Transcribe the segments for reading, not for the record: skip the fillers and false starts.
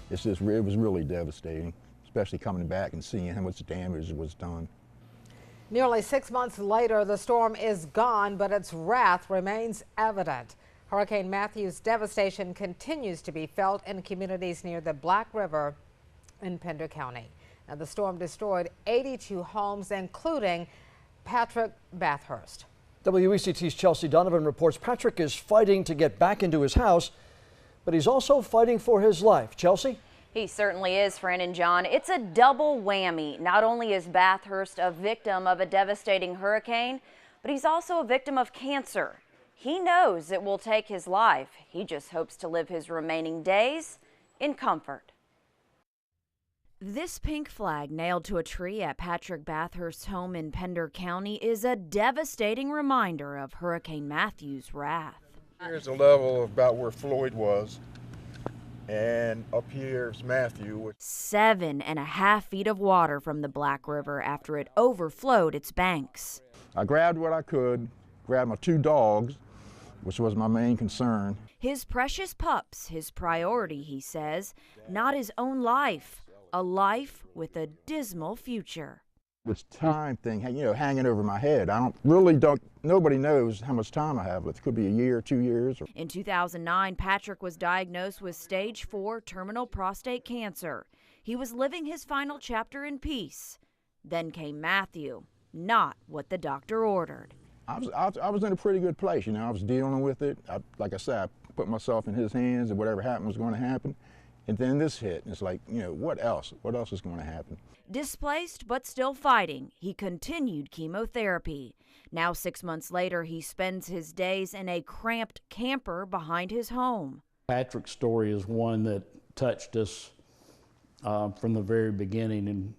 it was really devastating, especially coming back and seeing how much damage was done. Nearly 6 months later, the storm is gone, but its wrath remains evident. Hurricane Matthew's devastation continues to be felt in communities near the Black River in Pender County. Now, the storm destroyed 82 homes, including Patrick Bathurst. WECT's Chelsea Donovan reports Patrick is fighting to get back into his house, but he's also fighting for his life. Chelsea? He certainly is, Fran and John. It's a double whammy. Not only is Bathurst a victim of a devastating hurricane, but he's also a victim of cancer. He knows it will take his life. He just hopes to live his remaining days in comfort. This pink flag nailed to a tree at Patrick Bathurst's home in Pender County is a devastating reminder of Hurricane Matthew's wrath. Here's the level about where Floyd was, and up here is Matthew. 7.5 feet of water from the Black River after it overflowed its banks. I grabbed what I could, grabbed my 2 dogs, which was my main concern. His precious pups, his priority, he says, not his own life, a life with a dismal future. This time thing, hanging over my head. Nobody knows how much time I have. It could be a year, 2 years. In 2009, Patrick was diagnosed with stage 4 terminal prostate cancer. He was living his final chapter in peace. Then came Matthew, not what the doctor ordered. I was in a pretty good place, I was dealing with it. Like I said, I put myself in his hands, and whatever happened was going to happen. And then this hit, and it's like, what else? What else is going to happen? Displaced but still fighting, he continued chemotherapy. Now 6 months later, he spends his days in a cramped camper behind his home. Patrick's story is one that touched us from the very beginning, and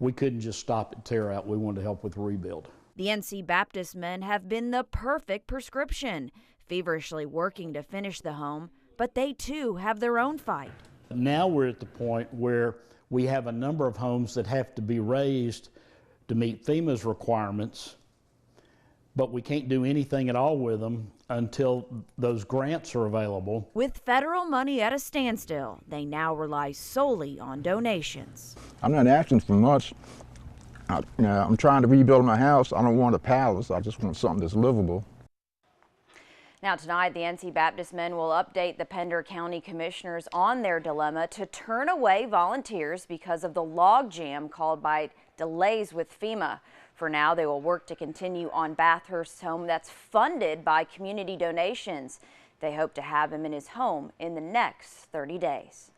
we couldn't just stop at tear out. We wanted to help with the rebuild. The NC Baptist men have been the perfect prescription, feverishly working to finish the home, but they too have their own fight. Now we're at the point where we have a number of homes that have to be raised to meet FEMA's requirements, but we can't do anything at all with them until those grants are available. With federal money at a standstill, they now rely solely on donations. I'm not asking for much. I'm trying to rebuild my house. I don't want a palace. I just want something that's livable. Now tonight, the NC Baptist men will update the Pender County commissioners on their dilemma to turn away volunteers because of the logjam caused by delays with FEMA. For now, they will work to continue on Bathurst's home that's funded by community donations. They hope to have him in his home in the next 30 days.